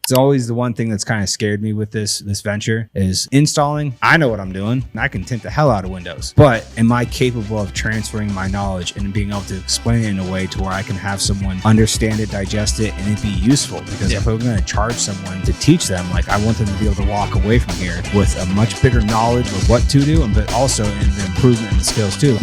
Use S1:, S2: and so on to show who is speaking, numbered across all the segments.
S1: It's always the one thing that's kind of scared me with this venture is installing. I know what I'm doing. I can tint the hell out of windows, but am I capable of transferring my knowledge and being able to explain it in a way to where I can have someone understand it, digest it, and it be useful? Because if I'm going to charge someone to teach them, like I want them to be able to walk away from here with a much bigger knowledge of what to do, but also in the improvement in the skills too.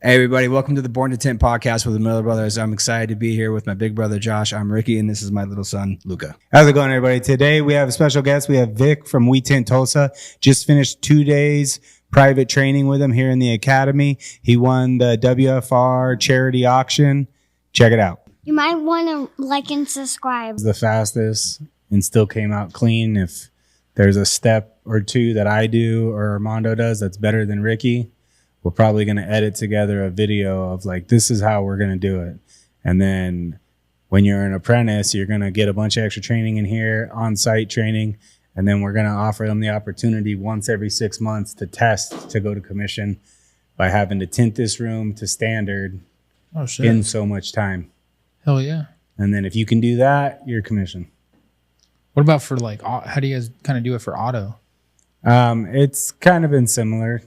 S1: Hey everybody, welcome to the Born to Tint podcast with the Miller Brothers. I'm excited to be here with my big brother Josh. I'm Ricky, and this is my little son Luca.
S2: How's it going, everybody? Today we have a special guest. We have Vic from We Tint Tulsa. Just finished 2 days private training with him here in the academy. He won the WFR Charity Auction. Check it out.
S3: You might want to like and subscribe.
S2: The fastest and still came out clean. If there's a step or two that I do or Armando does that's better than Ricky, we're probably going to edit together a video of like, this is how we're going to do it. And then when you're an apprentice, you're going to get a bunch of extra training in here, on-site training. And then we're going to offer them the opportunity once every 6 months to test to go to commission by having to tint this room to standard in so much time.
S4: Hell yeah.
S2: And then if you can do that, you're commissioned.
S4: What about for like, how do you guys kind of do it for auto?
S2: It's kind of been similar.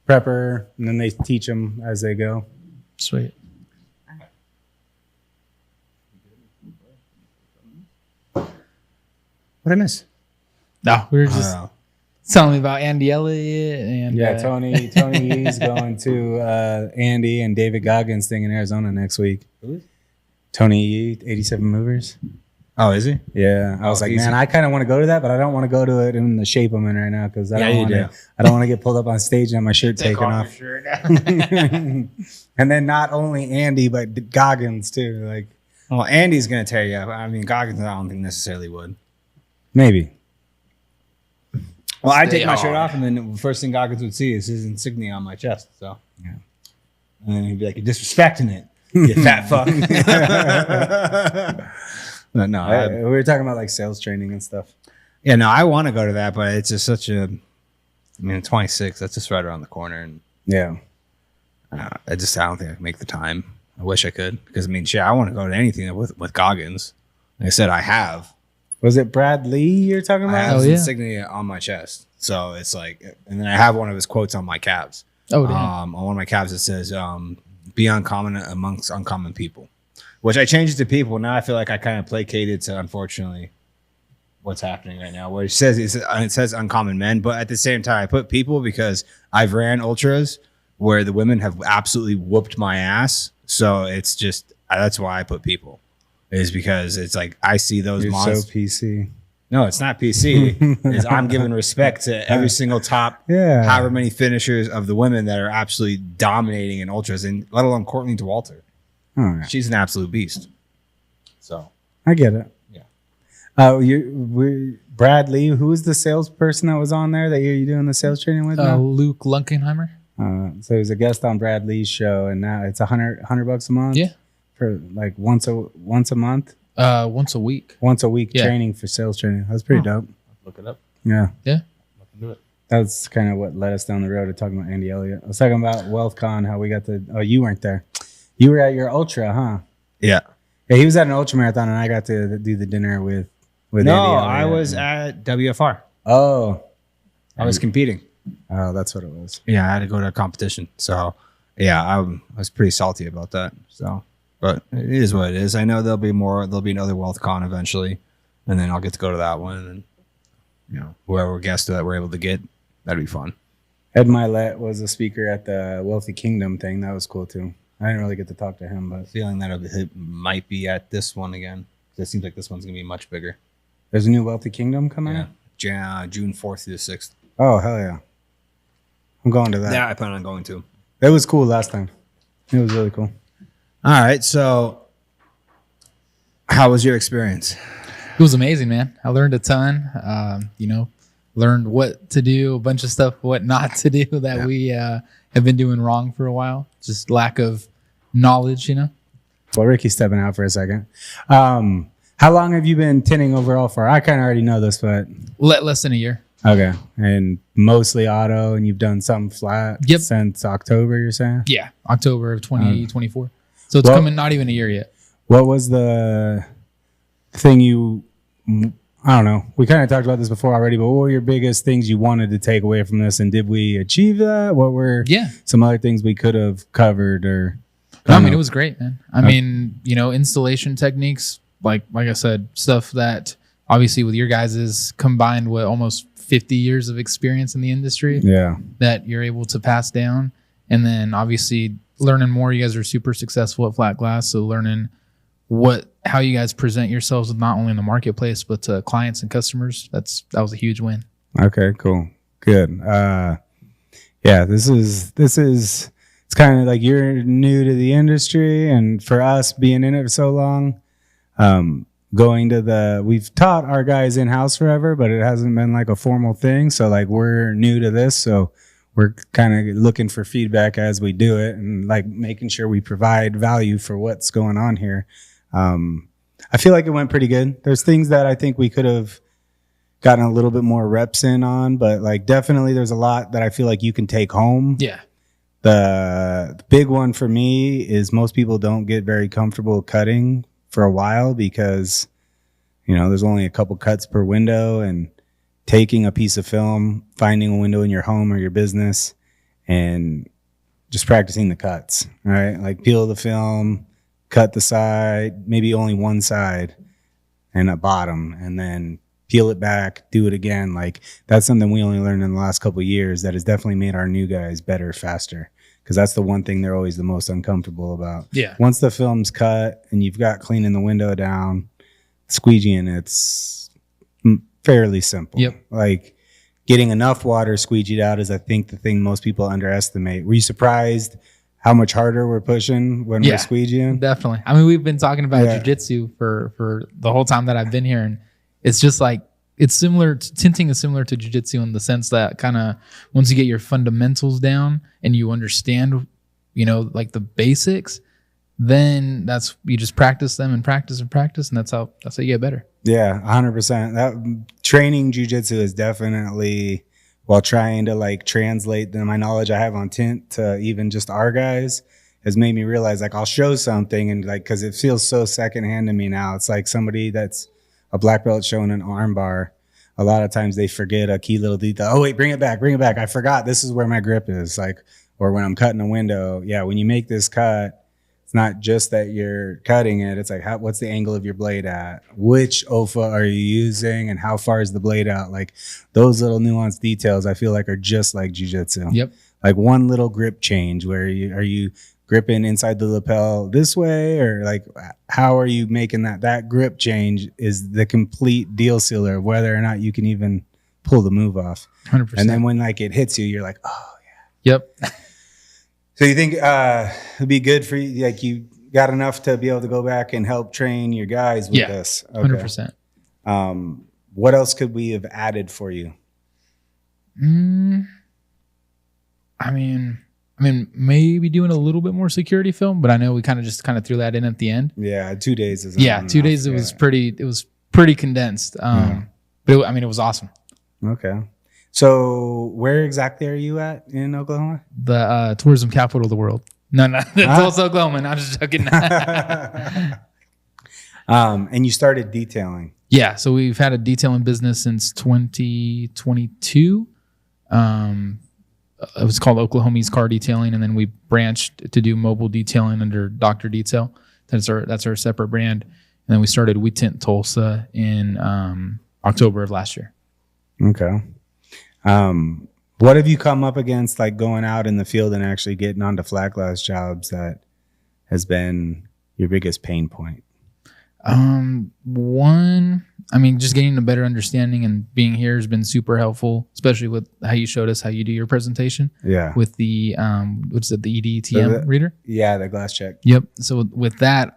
S2: Prepper, and then they teach them as they go.
S4: Sweet.
S1: What did I miss?
S4: No, we were just telling me about Andy Elliott and
S2: Tony Yee's going to Andy and David Goggins thing in Arizona next week.
S1: Who?
S2: Tony Yee, 87 Movers.
S1: Oh, is he?
S2: Yeah, I was like, man, I kind of want to go to that, but I don't want to go to it in the shape I'm in right now because I don't want to get pulled up on stage and have my shirt taken off.
S1: Shirt.
S2: And then not only Andy, but Goggins too. Like,
S1: well, Andy's gonna tear you up. I mean, Goggins, I don't think necessarily would.
S2: Maybe.
S1: Well, I take my shirt off, and then the first thing Goggins would see is his insignia on my chest. So, yeah. And then he'd be like, "You're disrespecting it, you fat fuck." No,
S2: we were talking about like sales training and stuff.
S1: Yeah, no, I want to go to that, but it's just such a. I mean, 26. That's just right around the corner, and
S2: yeah,
S1: I don't think I can make the time. I wish I could, because I mean, shit, I want to go to anything with Goggins. Like I said, I have.
S2: Was it Brad Lee you're talking about?
S1: I have his insignia on my chest, so it's like, and then I have one of his quotes on my calves.
S4: Oh, damn.
S1: On one of my calves, it says, "Be uncommon amongst uncommon people." Which I changed it to people. Now I feel like I kind of placated to, unfortunately, what's happening right now. Where it says uncommon men, but at the same time, I put people because I've ran ultras where the women have absolutely whooped my ass. So it's just, that's why I put people. Is because it's like, I see those
S2: monsters. So PC.
S1: No, it's not PC. Is I'm giving respect to every single top, however many finishers of the women that are absolutely dominating in ultras, and let alone Courtney DeWalter.
S2: Oh, yeah.
S1: She's an absolute beast. So
S2: I get it.
S1: Yeah.
S2: Bradley, who was the salesperson that was on there that you're doing the sales training with?
S4: Luke Lunkenheimer.
S2: So he was a guest on Brad Lee's show, and now it's $100 a month.
S4: Yeah.
S2: For like once a month.
S4: Once a week.
S2: Once a week training for sales training. That's pretty dope.
S1: Look it up.
S2: Yeah.
S4: Yeah.
S1: Do it.
S2: That's kind of what led us down the road to talking about Andy Elliott. I was talking about WealthCon, how we got to. Oh, you weren't there. You were at your ultra, huh?
S1: Yeah.
S2: Yeah, he was at an ultra marathon, and I got to do the dinner with
S1: No,
S2: Andy Elliott.
S1: I was at WFR.
S2: Oh.
S1: I was competing.
S2: Oh, that's what it was.
S1: Yeah, I had to go to a competition. So, yeah, I was pretty salty about that. So, but it is what it is. I know there'll be another WealthCon eventually, and then I'll get to go to that one. And, whoever guest that we're able to get, that'd be fun.
S2: Ed Milet was a speaker at the Wealthy Kingdom thing. That was cool, too. I didn't really get to talk to him, but
S1: Feeling that it might be at this one again. It seems like this one's going to be much bigger.
S2: There's a new Wealthy Kingdom coming out?
S1: June 4th through the 6th.
S2: Oh, hell yeah. I'm going to that.
S1: Yeah, I plan on going to.
S2: It was cool last time. It was really cool.
S1: All right, so how was your experience?
S4: It was amazing, man. I learned a ton. Learned what to do, a bunch of stuff, what not to do that we have been doing wrong for a while. Just lack of knowledge,
S2: Well, Ricky's stepping out for a second. How long have you been tinting overall for? I kind of already know this, but
S4: less than a year.
S2: Okay. And mostly auto, and you've done some flat since October, you're saying?
S4: Yeah, October of 2024. So it's coming not even a year yet.
S2: What was the thing I don't know. We kind of talked about this before already, but what were your biggest things you wanted to take away from this? And did we achieve that? What were some other things we could have covered or?
S4: No, I mean, it was great, man. I mean, you know, installation techniques, like I said, stuff that obviously with your guys's combined with almost 50 years of experience in the industry that you're able to pass down. And then obviously learning more. You guys are super successful at flat glass. So learning how you guys present yourselves not only in the marketplace, but to clients and customers. That was a huge win.
S2: Okay, cool. Good. This is it's kind of like you're new to the industry, and for us being in it for so long, we've taught our guys in-house forever, but it hasn't been like a formal thing. So like we're new to this. So we're kind of looking for feedback as we do it and like making sure we provide value for what's going on here. I feel like it went pretty good. There's things that I think we could have gotten a little bit more reps in on, but like definitely there's a lot that I feel like you can take home.
S4: Yeah.
S2: The big one for me is most people don't get very comfortable cutting for a while because, you know, there's only a couple cuts per window, and taking a piece of film, finding a window in your home or your business and just practicing the cuts, right? Like peel the film, cut the side, maybe only one side and a bottom, and then peel it back, do it again. Like that's something we only learned in the last couple of years that has definitely made our new guys better, faster. Because that's the one thing they're always the most uncomfortable about.
S4: Yeah.
S2: Once the film's cut and you've got cleaning the window down, squeegeeing, it's fairly simple.
S4: Yep.
S2: Like getting enough water squeegeed out is, I think, the thing most people underestimate. Were you surprised how much harder we're pushing when we're squeegeeing?
S4: Definitely. I mean, we've been talking about jiu-jitsu for the whole time that I've been here, and it's just like it's similar. Tinting is similar to jiu-jitsu in the sense that kind of once you get your fundamentals down and you understand, you know, like the basics, then you just practice them and practice, and that's how you get better.
S2: Yeah, 100%. That training jiu-jitsu is definitely, while trying to like translate my knowledge I have on tint to even just our guys, has made me realize like I'll show something and like, because it feels so secondhand to me now. It's like somebody that's a black belt showing an arm bar. A lot of times they forget a key little detail. Oh wait, bring it back. I forgot this is where my grip is. Like, or when I'm cutting a window, when you make this cut, it's not just that you're cutting it. It's like, what's the angle of your blade at? Which OFA are you using, and how far is the blade out? Like those little nuanced details, I feel like are just like jiu-jitsu.
S4: Yep.
S2: Like one little grip change where are you gripping inside the lapel this way, or like how are you making that grip change is the complete deal sealer of whether or not you can even pull the move off.
S4: 100%.
S2: And then when like it hits you, you're like, oh
S4: yeah. Yep.
S2: So you think it'd be good for you, like you got enough to be able to go back and help train your guys with this? Okay.
S4: 100%.
S2: What else could we have added for you?
S4: I mean, maybe doing a little bit more security film, but I know we kind of threw that in at the end.
S2: Yeah, 2 days is
S4: 2 days. It was pretty condensed. But it was awesome.
S2: Okay. So where exactly are you at in Oklahoma?
S4: The tourism capital of the world. No, Tulsa, Oklahoma. I'm just joking.
S2: And you started detailing.
S4: Yeah, so we've had a detailing business since 2022. It was called Oklahoma's Car Detailing, and then we branched to do mobile detailing under Dr. Detail. That's our separate brand. And then we started We Tint Tulsa in October of last year.
S2: Okay. What have you come up against, like going out in the field and actually getting onto flat glass jobs, that has been your biggest pain point?
S4: One, just getting a better understanding and being here has been super helpful, especially with how you showed us how you do your presentation. Yeah. With the, what's it, the EDTM reader?
S2: Yeah, the glass check.
S4: Yep. So with that,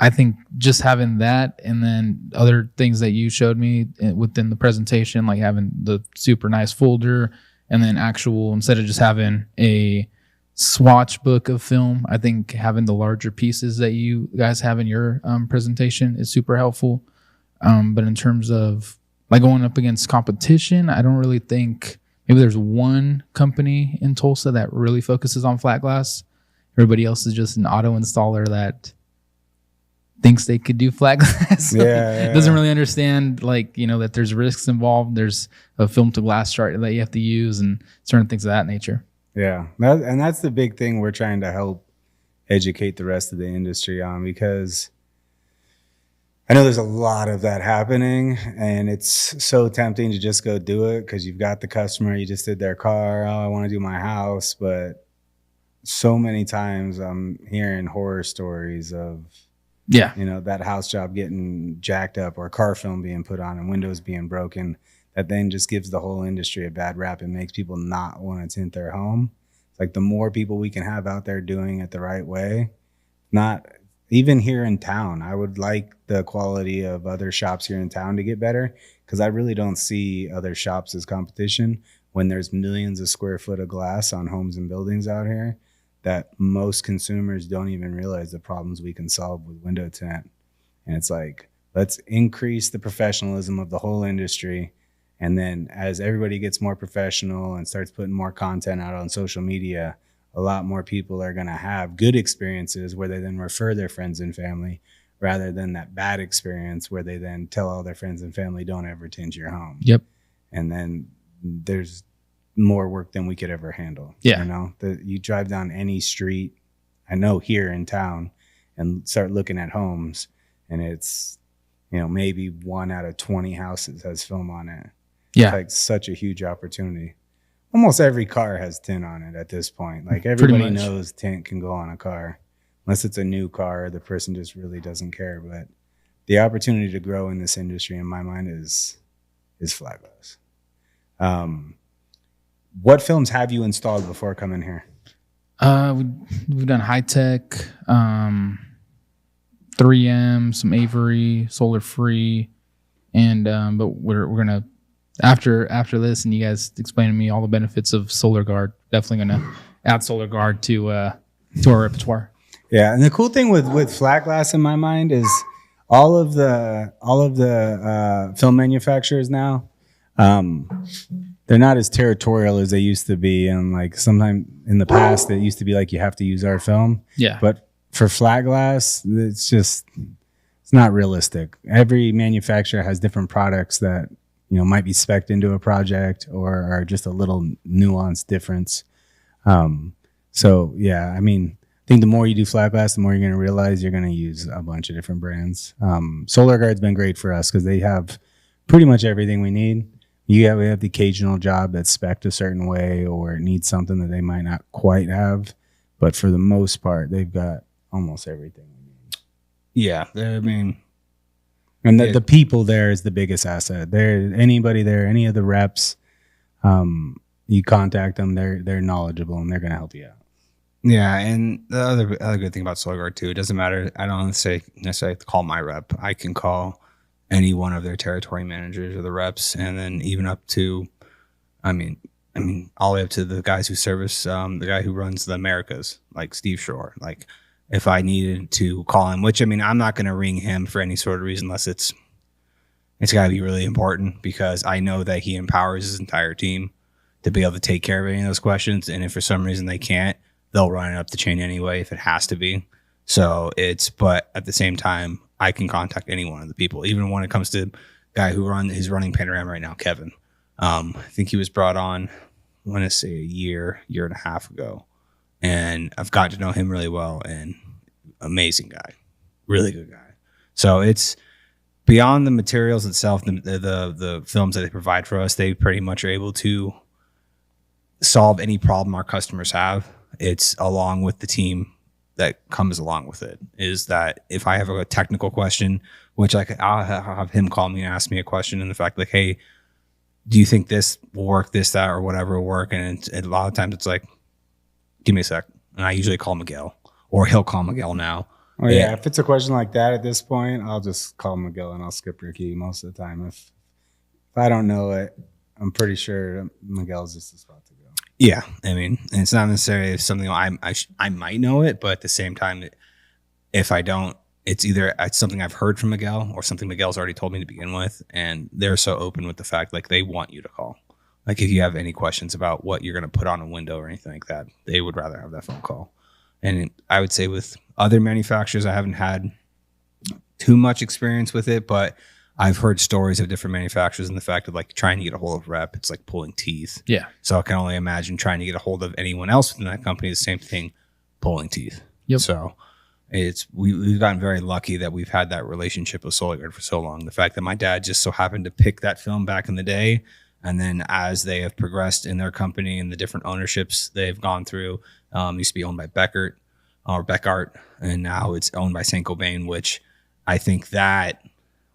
S4: I think just having that, and then other things that you showed me within the presentation, like having the super nice folder, and then instead of just having a swatch book of film, I think having the larger pieces that you guys have in your presentation is super helpful. But in terms of like going up against competition, I don't really think. Maybe there's one company in Tulsa that really focuses on flat glass. Everybody else is just an auto installer that thinks they could do flat glass. Doesn't really understand, like, that there's risks involved. There's a film to glass chart that you have to use and certain things of that nature.
S2: Yeah. And that's the big thing we're trying to help educate the rest of the industry on, because I know there's a lot of that happening, and it's so tempting to just go do it because you've got the customer, you just did their car, oh, I want to do my house. But so many times I'm hearing horror stories of, that house job getting jacked up or car film being put on and windows being broken, that then just gives the whole industry a bad rap and makes people not want to tint their home. It's like the more people we can have out there doing it the right way, not even here in town. I would like the quality of other shops here in town to get better, because I really don't see other shops as competition when there's millions of square foot of glass on homes and buildings out here that most consumers don't even realize the problems we can solve with window tint. And it's like, let's increase the professionalism of the whole industry. And then as everybody gets more professional and starts putting more content out on social media, a lot more people are going to have good experiences where they then refer their friends and family, rather than that bad experience where they then tell all their friends and family, don't ever tint your home.
S4: Yep.
S2: And then there's more work than we could ever handle.
S4: Yeah.
S2: You drive down any street, I know here in town, and start looking at homes, and it's, maybe 1 out of 20 houses has film on it.
S4: Yeah.
S2: It's like such a huge opportunity. Almost every car has tint on it at this point. Like everybody knows tint can go on a car, unless it's a new car, the person just really doesn't care. But the opportunity to grow in this industry, in my mind, is flat glass. What films have you installed before coming here?
S4: We've done high tech, 3M, some Avery, solar free, and but we're gonna after this, and you guys explain to me all the benefits of Solar Guard. Definitely gonna add Solar Guard to our repertoire. Yeah,
S2: and the cool thing with flat glass in my mind is all of the film manufacturers now, they're not as territorial as they used to be. And like sometime in the past, it used to be like you have to use our film.
S4: Yeah.
S2: But for flat glass, it's not realistic. Every manufacturer has different products that might be spec'd into a project or are just a little nuanced difference. So yeah, I think the more you do flat glass, the more you're going to realize you're going to use a bunch of different brands. Solar Guard's been great for us because they have pretty much everything we need. We have the occasional job that's spec'd a certain way or it needs something that they might not quite have. But for the most part, they've got almost everything we need.
S1: Yeah.
S2: And the people there is the biggest asset. Anybody there, any of the reps, you contact them, they're knowledgeable and they're going to help you out.
S1: Yeah, and the other good thing about Solar Guard too, it doesn't matter. I don't necessarily have to call my rep. I can call any one of their territory managers or the reps, and then even up to, all the way up to the guys who service the guy who runs the Americas, like Steve Shore. Like, if I needed to call him, which I'm not going to ring him for any sort of reason unless it's got to be really important, because I know that he empowers his entire team to be able to take care of any of those questions. And if for some reason they can't, they'll run it up the chain anyway if it has to be. So but at the same time, I can contact any one of the people, even when it comes to guy who's running Panorama right now, Kevin. I think he was brought on, I want to say a year and a half ago. And I've got to know him really well, and amazing guy, really good guy. So it's beyond the materials itself, the films that they provide for us, they pretty much are able to solve any problem our customers have. It's along with the team that comes along with it, is that if I have a technical question, which I'll have him call me and ask me a question, and the fact like, hey, do you think this will work, this, that, or whatever will work? And a lot of times it's like, give me a sec. And I usually call Miguel, or he'll call Miguel now.
S2: Oh yeah, if it's a question like that at this point, I'll just call Miguel and I'll skip Ricky most of the time. If I don't know it, I'm pretty sure Miguel's just the spot to go.
S1: Yeah, and it's not necessarily something I might know it, but at the same time, if I don't, it's either something I've heard from Miguel or something Miguel's already told me to begin with. And they're so open with the fact, like, they want you to call. Like, if you have any questions about what you're going to put on a window or anything like that, they would rather have that phone call. And I would say with other manufacturers, I haven't had too much experience with it, but I've heard stories of different manufacturers and the fact of, like, trying to get a hold of rep, it's like pulling teeth.
S4: Yeah.
S1: So I can only imagine trying to get a hold of anyone else within that company, the same thing, pulling teeth.
S4: Yep.
S1: So we've gotten very lucky that we've had that relationship with SolarGuard for so long. The fact that my dad just so happened to pick that film back in the day, and then as they have progressed in their company and the different ownerships they've gone through, used to be owned by Beckart, and now it's owned by Saint-Gobain, which I think that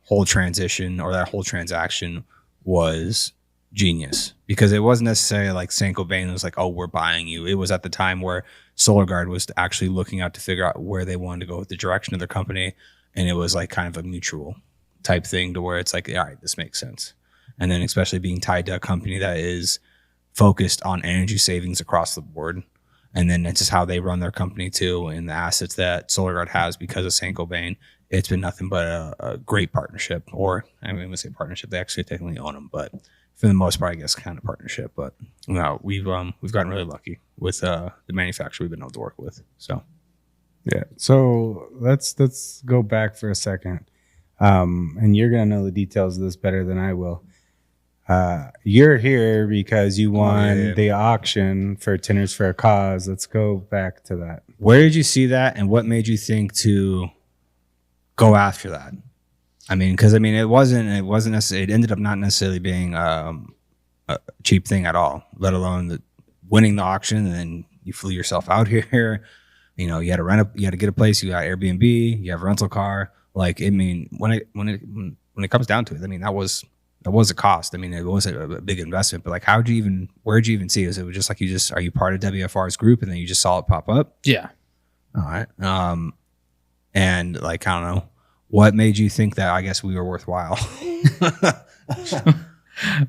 S1: whole transition or that whole transaction was genius, because it wasn't necessarily like Saint-Gobain was like, oh, we're buying you. It was at the time where SolarGuard was actually looking out to figure out where they wanted to go with the direction of their company. And it was like kind of a mutual type thing to where it's like, all right, this makes sense. And then especially being tied to a company that is focused on energy savings across the board. And then that's just how they run their company too. And the assets that SolarGuard has because of Saint-Gobain, it's been nothing but a great partnership. Or I mean, we say partnership, they actually technically own them, but for the most part, I guess kind of partnership. But no, we've gotten really lucky with the manufacturer we've been able to work with. So
S2: yeah. So let's go back for a second. And you're gonna know the details of this better than I will. You're here because you won the auction for Tinners for a Cause. Let's go back to that.
S1: Where did you see that, and what made you think to go after that? I mean, because it wasn't necessarily. It ended up not necessarily being a cheap thing at all. Let alone winning the auction, and then you flew yourself out here. You know, you had to get a place. You got Airbnb. You have a rental car. Like, I mean, when it comes down to it, I mean, that was a cost. I mean, it was a big investment. But like, where'd you even see it? Was it just like are you part of WFR's group and then you just saw it pop up?
S4: Yeah.
S1: All right. And like, I don't know. What made you think that, I guess, we were worthwhile?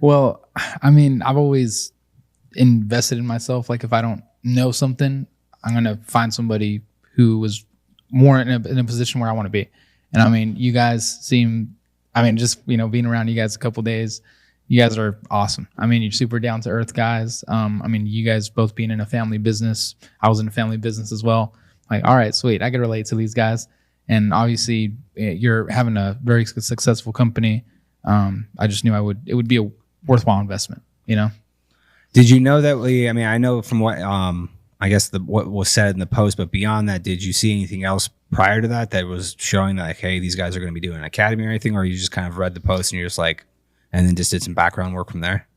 S4: Well, I mean, I've always invested in myself. Like, if I don't know something, I'm going to find somebody who was more in a position where I want to be. And I mean, you guys seem, just, being around you guys a couple days, you guys are awesome. I mean, you're super down to earth guys. You guys both being in a family business. I was in a family business as well. Like, all right, sweet. I can relate to these guys. And obviously, you're having a very successful company. I just knew it would be a worthwhile investment.
S1: Did you know that I know from what I guess what was said in the post, but beyond that, did you see anything else prior to that was showing that, like, hey, these guys are going to be doing an academy or anything, or you just kind of read the post and you're just like, and then just did some background work from there?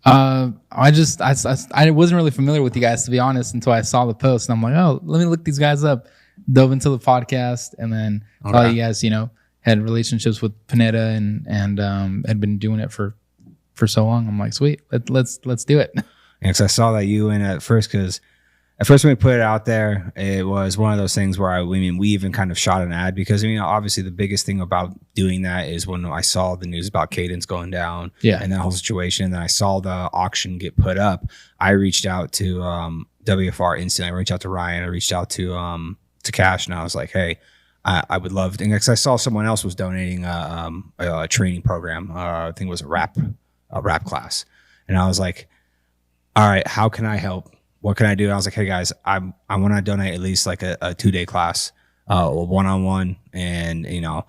S4: I wasn't really familiar with you guys, to be honest, until I saw the post, and I'm like, oh, let me look these guys up. Dove into the podcast, and then saw you guys, had relationships with Panetta and had been doing it for so long. I'm like, sweet, let's do it.
S1: And because I saw that you in at first, because at first when we put it out there, it was one of those things where we even kind of shot an ad, because obviously the biggest thing about doing that is when I saw the news about Cadence going down, and that whole situation, and then I saw the auction get put up. I reached out to WFR instantly. I reached out to Ryan. I reached out to Cash, and I was like, hey, I would love to, because I saw someone else was donating a training program. I think it was a rap class, and I was like, all right, how can I help? What can I do? And I was like, hey guys, I want to donate at least like a 2-day class, one-on-one. And I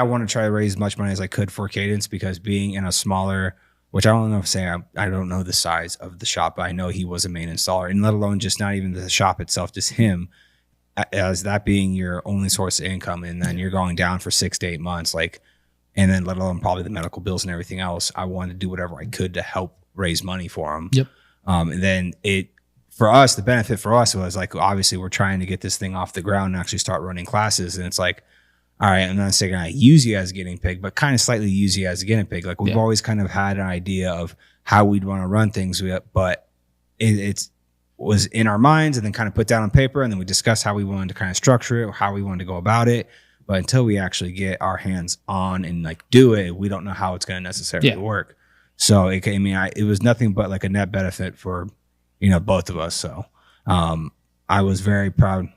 S1: want to try to raise as much money as I could for Cadence, because being in a smaller, which I don't know if I don't know the size of the shop, but I know he was a main installer, and let alone just not even the shop itself, just him, as that being your only source of income. And then you're going down for 6 to 8 months, like, and then let alone probably the medical bills and everything else. I wanted to do whatever I could to help raise money for him.
S4: Yep.
S1: And then the benefit for us was, like, obviously we're trying to get this thing off the ground and actually start running classes. And it's like, all right, I'm not saying I use you as a guinea pig, but kind of slightly use you as a guinea pig. Like, we've always kind of had an idea of how we'd want to run things, but it was in our minds and then kind of put down on paper. And then we discussed how we wanted to kind of structure it or how we wanted to go about it. But until we actually get our hands on and like do it, we don't know how it's going to necessarily work. So it was nothing but like a net benefit for, both of us. So I was very proud.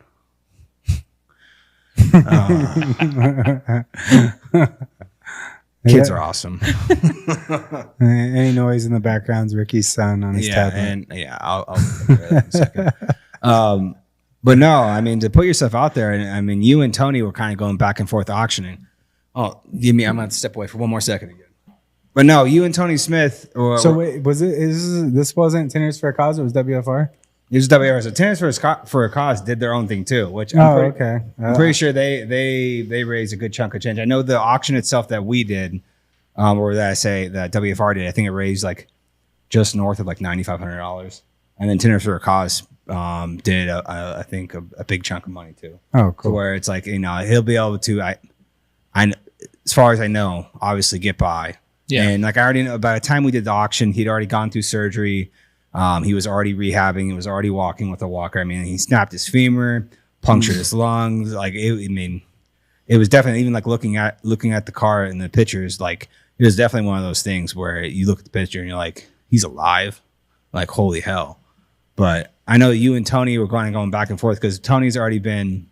S1: Kids are awesome.
S2: Any noise in the background's Ricky's son on his tablet.
S1: And I'll take care of that in a second. But no, I mean, to put yourself out there, and I mean, you and Tony were kind of going back and forth auctioning. Oh, I'm gonna step away for one more second again. But no, you and Tony Smith.
S2: Wait, this wasn't Tinners for a Cause? It was WFR.
S1: It was WFR. So Tinners for a Cause did their own thing too, which I'm pretty sure they raised a good chunk of change. I know the auction itself that we did, or that I say that WFR did, I think it raised like just north of like $9,500, and then Tinners for a Cause did I think a big chunk of money too.
S2: Oh, cool.
S1: To where it's like, he'll be able to I as far as I know, obviously get by. Yeah. And like I already know, by the time we did the auction, he'd already gone through surgery. He was already rehabbing. He was already walking with a walker. I mean, he snapped his femur, punctured his lungs. Like it was definitely, even like looking at the car and the pictures, like it was definitely one of those things where you look at the picture and you're like, he's alive. Like, holy hell. But I know you and Tony were going back and forth because Tony's already been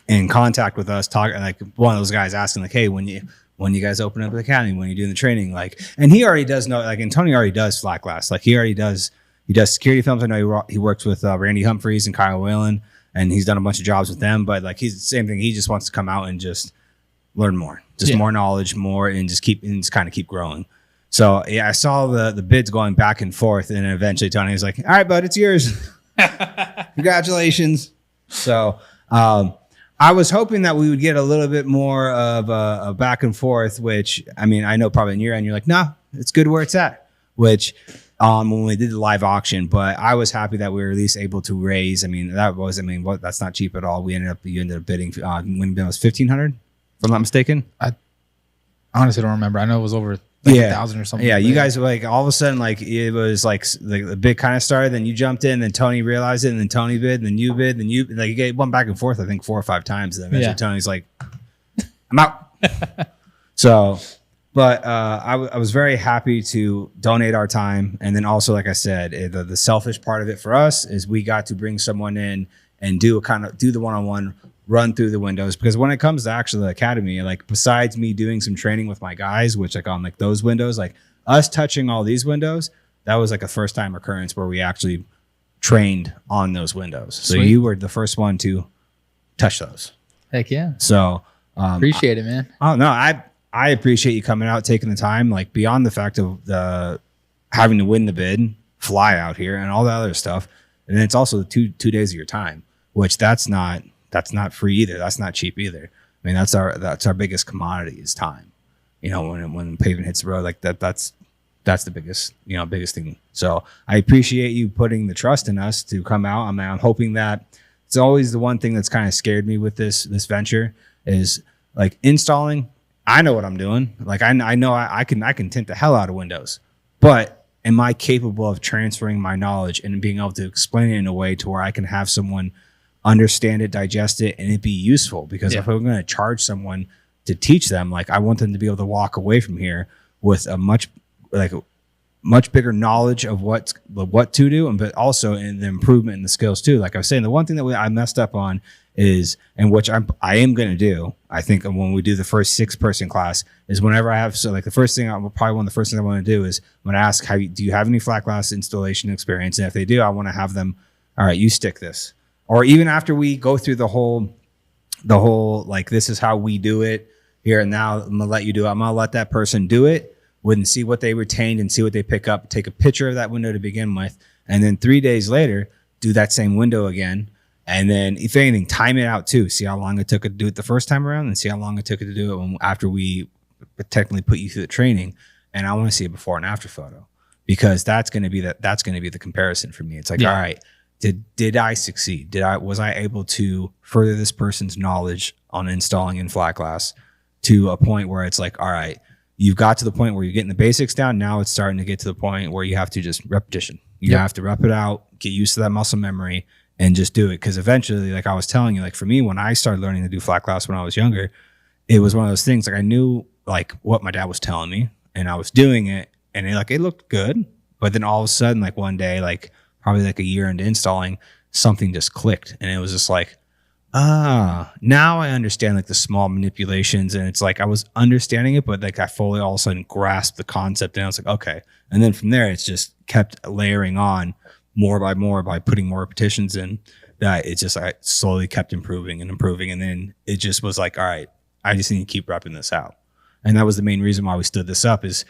S1: in contact with us, talking, like one of those guys asking like, hey, when you guys open up the academy, when you're doing the training, like, and he already does know, like, and Tony already does flat glass. Like he does security films. I know he works with Randy Humphreys and Kyle Whalen, and he's done a bunch of jobs with them, but like he's the same thing. He just wants to come out and just learn more, more knowledge, more, and just kind of keep growing. So yeah, I saw the bids going back and forth, and then eventually Tony was like, all right, bud, it's yours. Congratulations. So, I was hoping that we would get a little bit more of a back and forth, which, I mean, I know probably in your end, you're like, no, it's good where it's at, which when we did the live auction, but I was happy that we were at least able to raise. I mean, that's not cheap at all. You ended up bidding, when it was $1,500, if I'm not mistaken.
S4: I honestly don't remember. I know it was over like 1,000 or something.
S1: Yeah, you guys were like, all of a sudden, like it was like the bid kind of started, then you jumped in, then Tony realized it, and then Tony bid, and then you bid, then you like you went back and forth, I think 4 or 5 times. And then eventually Tony's like, I'm out. So, but I was very happy to donate our time, and then also, like I said, the selfish part of it for us is we got to bring someone in and do the one-on-one run through the windows, because when it comes to actually the academy, like besides me doing some training with my guys, which like on like those windows, like us touching all these windows, that was like a first time occurrence where we actually trained on those windows. So
S4: Sweet.
S1: You were the first one to touch those.
S4: Heck yeah.
S1: So
S4: appreciate it, man.
S1: Oh no, I appreciate you coming out, taking the time, like beyond the fact of the having to win the bid, fly out here and all that other stuff. And then it's also two days of your time, which that's not free either. That's not cheap either. I mean, that's our biggest commodity is time. When pavement hits the road, like that's the biggest thing. So I appreciate you putting the trust in us to come out. I'm hoping that it's always the one thing that's kind of scared me with this venture is like installing. I know what I'm doing. Like I know I can tint the hell out of windows, but am I capable of transferring my knowledge and being able to explain it in a way to where I can have someone understand it, digest it, and it be useful? Because if I'm going to charge someone to teach them, like I want them to be able to walk away from here with a much bigger knowledge of what to do, but also in the improvement in the skills too. Like I was saying, the one thing that I messed up on is, and which I am going to do, I think when we do the first 6-person class, is whenever I have, so like the first thing, probably one of the first things I want to do is I'm going to ask, do you have any flat glass installation experience? And if they do, I want to have them, all right, you stick this. Or even after we go through the whole, like, this is how we do it here and now, I'm going to let you do it. I'm going to let that person do it and see what they retained and see what they pick up, take a picture of that window to begin with. And then 3 days later, do that same window again. And then if anything, time it out too. See how long it took it to do it the first time around and see how long it took it to do it after we technically put you through the training. And I want to see a before and after photo, because that's going to be the comparison for me. It's like, all right, did I succeed? Was I able to further this person's knowledge on installing in flat glass to a point where it's like, all right, you've got to the point where you're getting the basics down. Now it's starting to get to the point where you have to just repetition. You have to rep it out, get used to that muscle memory, and just do it. Because eventually, like I was telling you, like for me, when I started learning to do flat glass when I was younger, it was one of those things, like I knew like what my dad was telling me and I was doing it, and it looked good. But then all of a sudden, like one day, like probably like a year into installing, something just clicked. And it was just like, Now I understand like the small manipulations, and it's like I was understanding it, but like I fully all of a sudden grasped the concept, and I was like, okay. And then from there, it's just kept layering on more by putting more repetitions in. That it just I slowly kept improving, and then it just was like, all right, I just need to keep repping this out. And that was the main reason why we stood this up. Is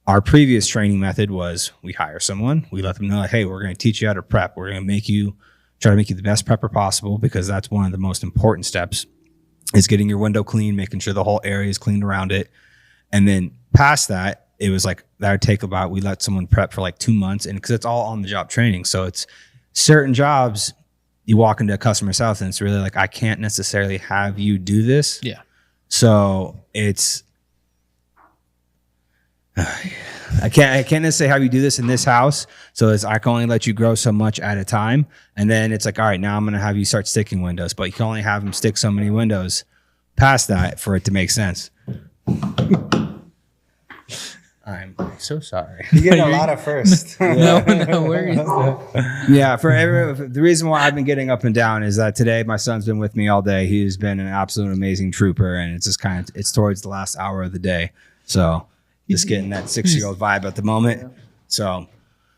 S1: our previous training method was we hire someone, we let them know, like, hey, we're going to teach you how to prep. We're going to try to make you the best prepper possible, because that's one of the most important steps is getting your window clean, making sure the whole area is cleaned around it. And then past that, it was like that would take about, we let someone prep for like 2 months, and because it's all on the job training. So it's certain jobs you walk into a customer's house and it's really like, I can't necessarily have you do this.
S4: Yeah.
S1: So it's, I can't necessarily have you do this in this house. So I can only let you grow so much at a time. And then it's like, all right, now I'm going to have you start sticking windows, but you can only have them stick so many windows past that for it to make sense. I'm so sorry.
S2: You're getting a lot of first.
S4: No worries.
S1: Yeah, the reason why I've been getting up and down is that today my son's been with me all day. He's been an absolute amazing trooper, and it's just it's towards the last hour of the day. So just getting that 6-year-old vibe at the moment. So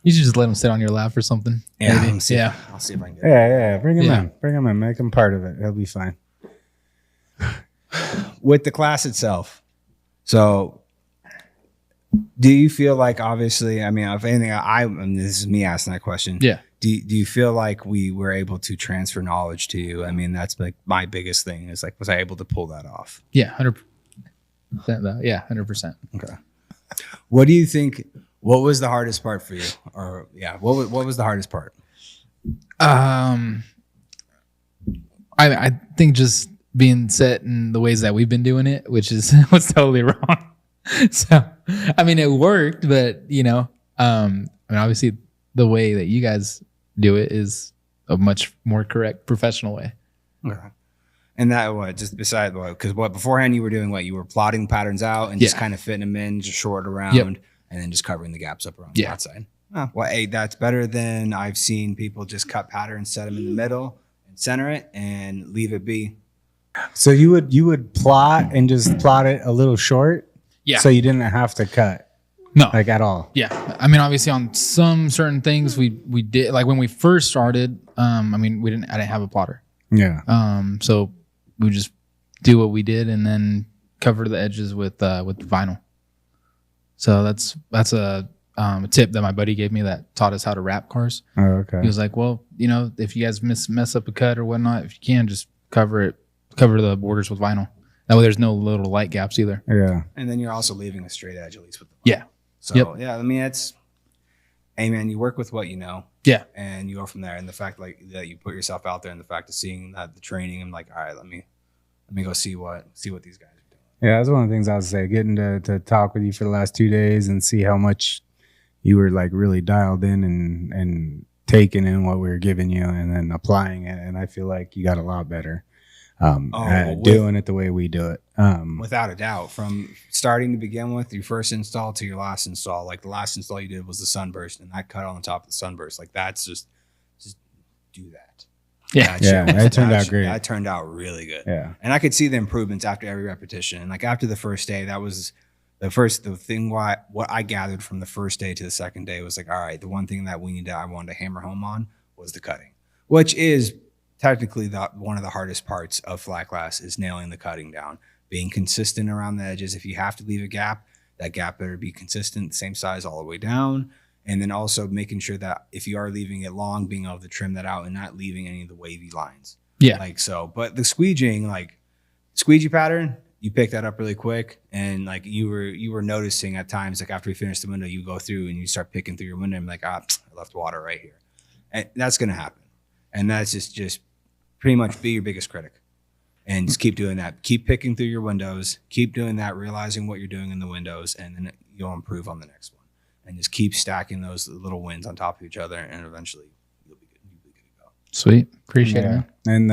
S4: You should just let him sit on your lap or something.
S1: yeah,
S4: Maybe.
S1: I'll see if I can get it.
S2: Yeah. Bring him
S4: Yeah.
S2: in. Bring him in. Make him part of it. He'll be fine.
S1: With the class itself. So do you feel like, obviously, I mean, if anything, this is me asking that question.
S4: Yeah.
S1: Do you feel like we were able to transfer knowledge to you? I mean, that's like my biggest thing is like, was I able to pull that off?
S4: Yeah. 100%. Yeah. 100%.
S1: Okay. What do you think? What was the hardest part for you? Or what was the hardest part?
S4: I think just being set in the ways that we've been doing it, which is was totally wrong. So, I mean, it worked, but I mean, obviously the way that you guys do it is a much more correct professional way.
S1: Okay. And that just beside because beforehand you were doing you were plotting patterns out and just kind of fitting them in, just short around, and then just covering the gaps up around the outside. Oh, well, hey, that's better than I've seen people just cut patterns, set them in the middle, and center it, and leave it be.
S2: So you would plot and just plot it a little short, so you didn't have to cut, like at all.
S4: Yeah, I mean, obviously on some certain things we did, like when we first started. I mean, I didn't have a plotter.
S2: Yeah.
S4: So we would just do what we did and then cover the edges with vinyl. So that's a tip that my buddy gave me that taught us how to wrap cars.
S2: Oh, okay.
S4: He was like, well, if you guys mess up a cut or whatnot, if you can, just cover the borders with vinyl. That way there's no little light gaps either.
S2: Yeah.
S1: And then you're also leaving a straight edge, at least with the vinyl.
S4: Yeah.
S1: So, I mean, hey, man, you work with what you know.
S4: Yeah.
S1: And you go from there. And the fact that you put yourself out there, and the fact of seeing that the training, I'm like, all right, let me go see what these guys are doing.
S2: Yeah, that's one of the things I would say. Getting to talk with you for the last 2 days and see how much you were like really dialed in and taking in what we were giving you and then applying it. And I feel like you got a lot better at doing it the way we do it.
S1: Without a doubt, from starting to begin with, your first install to your last install, like the last install you did was the sunburst, and that cut on the top of the sunburst. Like that's just do that.
S2: That turned out great.
S1: That turned out really good.
S2: Yeah.
S1: And I could see the improvements after every repetition. And like after the first day, that was the thing what I gathered from the first day to the second day was like, all right, the one thing that I wanted to hammer home on was the cutting, which is technically one of the hardest parts of flat glass is nailing the cutting down, being consistent around the edges. If you have to leave a gap, that gap better be consistent, same size all the way down. And then also making sure that if you are leaving it long, being able to trim that out and not leaving any of the wavy lines.
S4: Yeah.
S1: Like so. But the squeegee pattern, you pick that up really quick. And like you were noticing at times, like after we finish the window, you go through and you start picking through your window and like, I left water right here. And that's gonna happen. And that's just pretty much be your biggest critic. And just keep doing that. Keep picking through your windows. Keep doing that, realizing what you're doing in the windows, and then you'll improve on the next one. And just keep stacking those little wins on top of each other, and eventually you'll be good to go.
S4: Sweet. Appreciate it, man.
S2: And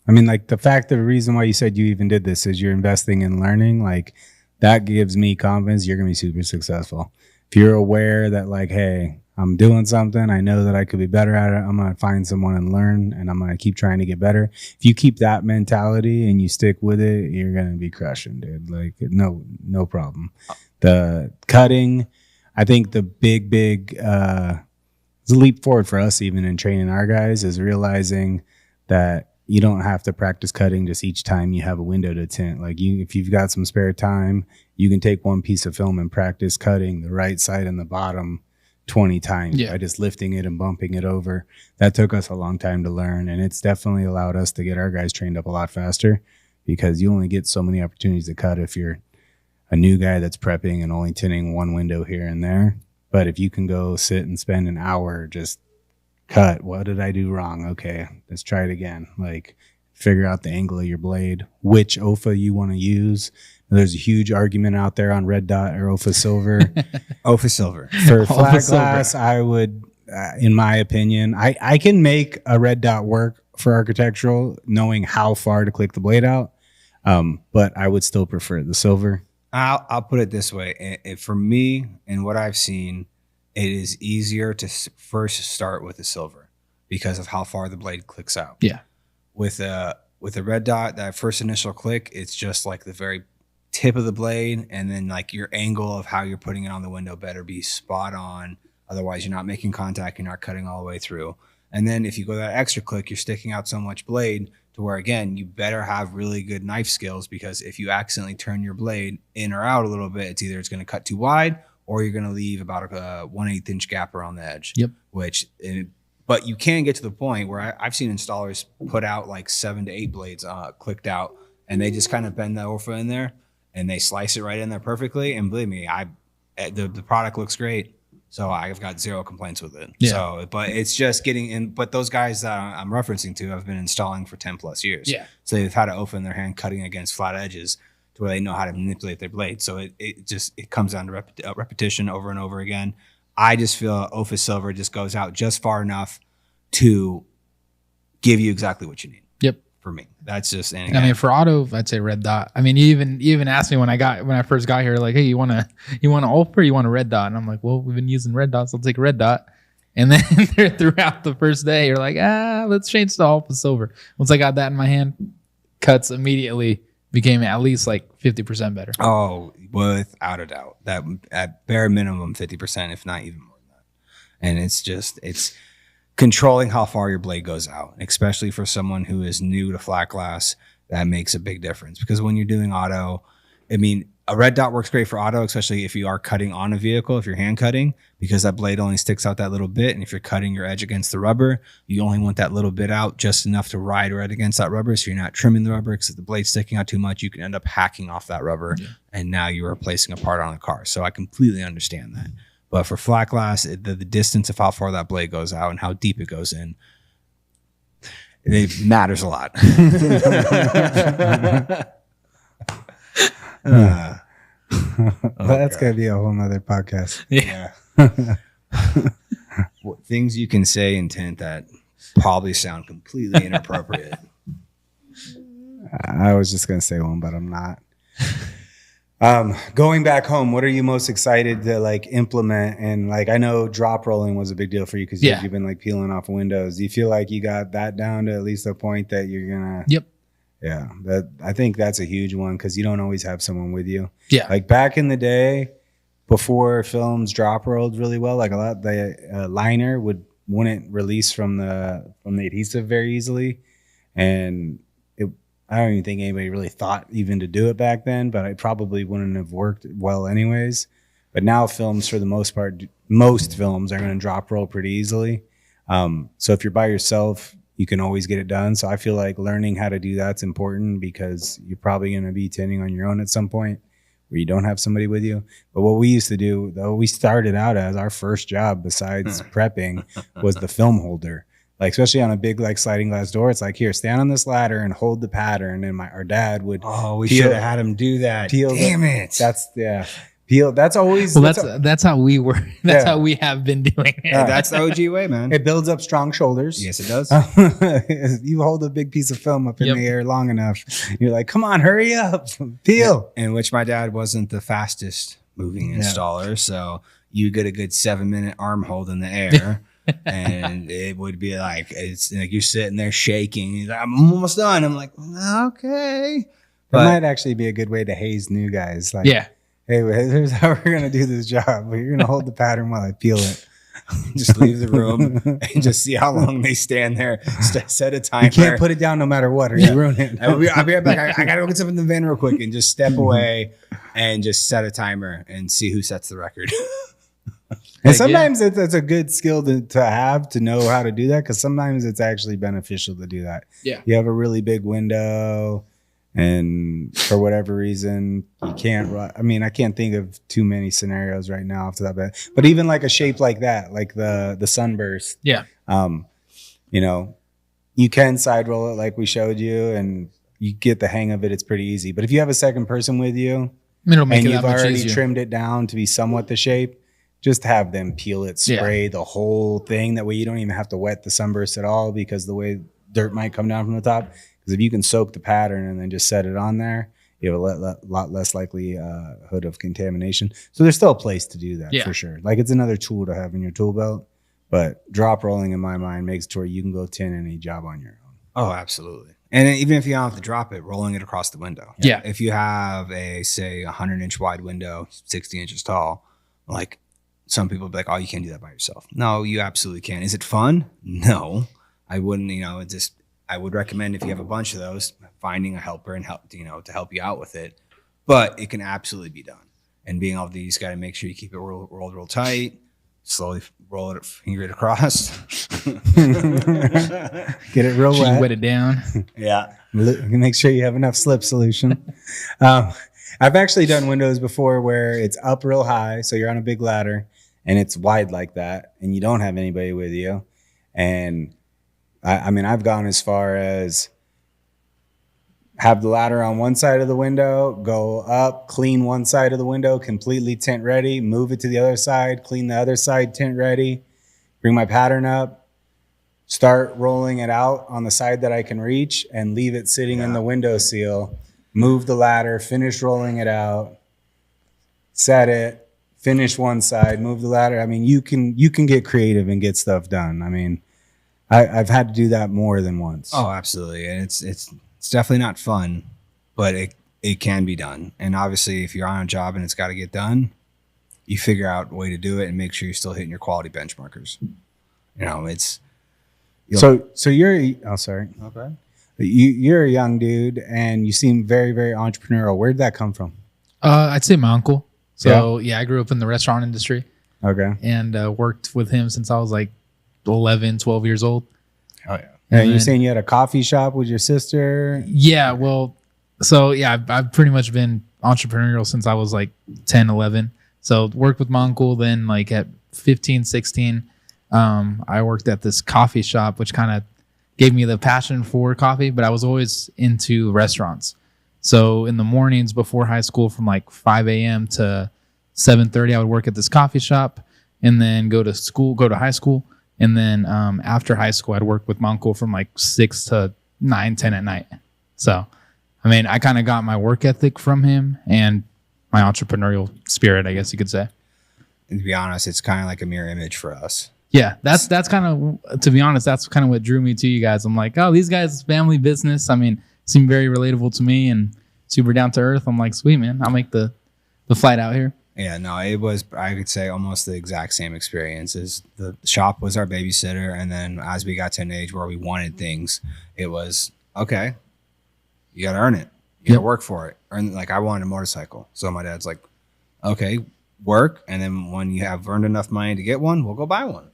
S2: I mean, like the reason why you said you even did this is you're investing in learning. Like that gives me confidence you're going to be super successful. If you're aware that like, hey, I'm doing something. I know that I could be better at it. I'm going to find someone and learn, and I'm going to keep trying to get better. If you keep that mentality and you stick with it, you're going to be crushing, dude. Like, no problem. The cutting, I think the big, it's a leap forward for us even in training our guys is realizing that you don't have to practice cutting just each time you have a window to tint. Like if you've got some spare time, you can take one piece of film and practice cutting the right side and the bottom 20 times by just lifting it and bumping it over. That took us a long time to learn, and it's definitely allowed us to get our guys trained up a lot faster because you only get so many opportunities to cut if you're a new guy that's prepping and only tinting one window here and there. But if you can go sit and spend an hour just cut, what did I do wrong? Okay, let's try it again. Like figure out the angle of your blade, which OFA you want to use. There's a huge argument out there on red dot or OFA silver.
S1: OFA silver.
S2: For flat glass, I would, in my opinion, I can make a red dot work for architectural knowing how far to click the blade out. But I would still prefer the silver.
S1: I'll put it this way. For me and what I've seen, it is easier to first start with the silver because of how far the blade clicks out.
S4: Yeah.
S1: With a red dot, that first initial click, it's just like the very tip of the blade, and then like your angle of how you're putting it on the window better be spot on. Otherwise, you're not making contact, you're not cutting all the way through. And then if you go that extra click, you're sticking out so much blade to where, again, you better have really good knife skills, because if you accidentally turn your blade in or out a little bit, it's either it's going to cut too wide or you're going to leave about a 1/8 inch gap around the edge.
S4: Yep.
S1: But you can get to the point where I've seen installers put out like 7 to 8 blades clicked out, and they just kind of bend the OFA in there and they slice it right in there perfectly. And believe me, the product looks great. So I've got zero complaints with it.
S4: Yeah.
S1: So, but it's just getting in. But those guys that I'm referencing to have been installing for 10 plus years.
S4: Yeah.
S1: So they've had an OFA in their hand cutting against flat edges to where they know how to manipulate their blade. So it comes down to repetition over and over again. I just feel OFA silver just goes out just far enough to give you exactly what you need.
S4: Yep.
S1: For me, that's just.
S4: I mean, for auto, I'd say red dot. I mean, you even asked me when I first got here, like, hey, you want an OFA or you want a red dot? And I'm like, well, we've been using red dots, so I'll take a red dot. And then throughout the first day, you're like, let's change to OFA silver. Once I got that in my hand, cuts immediately became at least like 50% better.
S1: Oh, without a doubt. That at bare minimum 50%, if not even more than that. And it's controlling how far your blade goes out, especially for someone who is new to flat glass. That makes a big difference, because when you're doing auto, I mean, a red dot works great for auto, especially if you are cutting on a vehicle, if you're hand cutting, because that blade only sticks out that little bit. And if you're cutting your edge against the rubber, you only want that little bit out, just enough to ride right against that rubber. So you're not trimming the rubber, because if the blade's sticking out too much, you can end up hacking off that rubber. Yeah. And now you're replacing a part on a car. So I completely understand that. But for flat glass, the distance of how far that blade goes out and how deep it goes in, it matters a lot.
S2: That's going to be a whole nother podcast.
S1: Yeah. Things you can say in tint that probably sound completely inappropriate.
S2: I was just going to say one, but I'm not. Going back home, what are you most excited to like implement? And like, I know drop rolling was a big deal for you because you've been like peeling off windows. Do you feel like you got that down to at least a point that you're gonna?
S4: Yep.
S2: Yeah, I think that's a huge one, because you don't always have someone with you.
S4: Yeah.
S2: Like back in the day, before films drop rolled really well, like a lot, the liner wouldn't release from the adhesive very easily, and I don't even think anybody really thought even to do it back then, but it probably wouldn't have worked well anyways. But now films, for the most part, most films are going to drop roll pretty easily. So if you're by yourself, you can always get it done. So I feel like learning how to do that's important, because you're probably going to be tinting on your own at some point where you don't have somebody with you. But what we used to do, though, we started out as our first job besides prepping was the film holder. Like, especially on a big like sliding glass door, it's like, here, stand on this ladder and hold the pattern. And our dad would.
S1: Oh, we should have had him do that. Damn it!
S2: Peel. That's always.
S4: Well, that's how we were. That's how we have been doing it.
S1: Yeah, that's the OG way, man.
S2: It builds up strong shoulders.
S1: Yes, it does.
S2: You hold a big piece of film up in the air long enough, you're like, come on, hurry up, peel.
S1: In which my dad wasn't the fastest moving installer, so you get a good 7-minute arm hold in the air. And it would be like, it's like you're sitting there shaking. He's like, I'm almost done. I'm like, okay.
S2: It might actually be a good way to haze new guys. Like,
S4: Yeah.
S2: hey, here's how we're going to do this job. You're going to hold the pattern while I peel it.
S1: Just leave the room and just see how long they stand there. Set a timer.
S2: You can't put it down no matter what, or you ruin it.
S1: I'll be right back. I got to go get something in the van real quick, and just step away and just set a timer and see who sets the record.
S2: And sometimes it's a good skill to have, to know how to do that, because sometimes it's actually beneficial to do that.
S4: Yeah.
S2: You have a really big window, and for whatever reason, you can't run. I mean, I can't think of too many scenarios right now off the top of that. But even like a shape like that, like the sunburst.
S4: Yeah.
S2: You know, you can side roll it like we showed you, and you get the hang of it. It's pretty easy. But if you have a second person with you,
S4: It'll make
S2: and
S4: it
S2: you've
S4: that much
S2: already
S4: easier.
S2: trimmed it down to be somewhat the shape, just have them peel it, spray the whole thing. That way you don't even have to wet the sunburst at all, because the way dirt might come down from the top. Because if you can soak the pattern and then just set it on there, you have a lot less likelihood of contamination. So there's still a place to do that for sure. Like, it's another tool to have in your tool belt. But drop rolling, in my mind, makes it to where you can go tint any job on your own.
S1: Oh, absolutely. And even if you don't have to drop it, rolling it across the window.
S4: Yeah.
S1: If you have a, say, 100-inch wide window, 60 inches tall, like, some people be like, oh, you can't do that by yourself. No, you absolutely can. Is it fun? No. I wouldn't, I would recommend, if you have a bunch of those, finding a helper and help, to help you out with it. But it can absolutely be done. And being able to, you just got to make sure you keep it rolled real tight, slowly roll it, finger it across.
S2: Get it real wet.
S4: Wet it down.
S1: Yeah.
S2: Make sure you have enough slip solution. I've actually done windows before where it's up real high, so you're on a big ladder, and it's wide like that, and you don't have anybody with you. And I mean, I've gone as far as have the ladder on one side of the window, go up, clean one side of the window, completely tint ready, move it to the other side, clean the other side, tint ready, bring my pattern up, start rolling it out on the side that I can reach, and leave it sitting in the window seal, move the ladder, finish rolling it out, set it, finish one side, move the ladder. I mean, you can get creative and get stuff done. I mean, I've had to do that more than once.
S1: Oh, absolutely. And it's definitely not fun, but it can be done. And obviously, if you're on a job and it's got to get done, you figure out a way to do it and make sure you're still hitting your quality benchmarkers.
S2: So you're, sorry.
S1: Okay.
S2: You're a young dude, and you seem very, very entrepreneurial. Where did that come from?
S4: I'd say my uncle. So I grew up in the restaurant industry.
S2: Okay.
S4: And worked with him since I was like 11, 12 years old.
S1: Oh, yeah.
S2: And you're saying you had a coffee shop with your sister?
S4: Yeah, well, so I've pretty much been entrepreneurial since I was like 10, 11. So worked with my uncle. Then like at 15, 16, I worked at this coffee shop, which kind of gave me the passion for coffee, but I was always into restaurants. So in the mornings before high school, from like 5 a.m. to 7:30, I would work at this coffee shop, and then go to high school. And then after high school, I'd work with my uncle from like 6 to 9, 10 at night. So, I mean, I kind of got my work ethic from him and my entrepreneurial spirit, I guess you could say.
S1: And to be honest, it's kind of like a mirror image for us.
S4: Yeah, that's kind of, to be honest, that's kind of what drew me to you guys. I'm like, oh, these guys, family business. I mean, seem very relatable to me and super down to earth. I'm like, sweet, man, I'll make the flight out here.
S1: Yeah, no, it was, I could say, almost the exact same experience. As the shop was our babysitter, and then as we got to an age where we wanted things, it was, okay, you got to earn it. You got to work for it. Like, I wanted a motorcycle. So my dad's like, okay, work, and then when you have earned enough money to get one, we'll go buy one.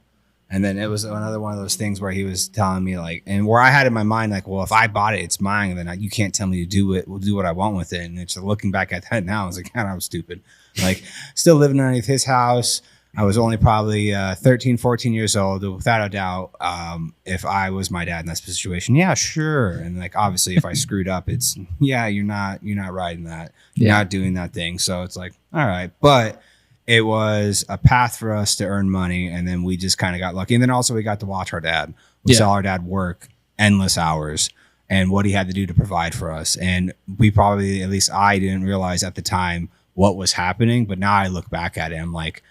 S1: And then it was another one of those things where he was telling me, like, and where I had in my mind, like, well, if I bought it, it's mine. And then you can't tell me to do it. We'll do what I want with it. And it's looking back at that now, I was like, God, I was stupid. Like, still living underneath his house. I was only probably 13, 14 years old. Without a doubt, if I was my dad in that situation, yeah, sure. And like, obviously, if I screwed up, it's, yeah, you're not riding that. You're not doing that thing. So it's like, all right. But it was a path for us to earn money, and then we just kind of got lucky. And then also we got to watch our dad. We saw our dad work endless hours and what he had to do to provide for us. And we probably, at least I didn't realize at the time what was happening, but now I look back at it, I'm like,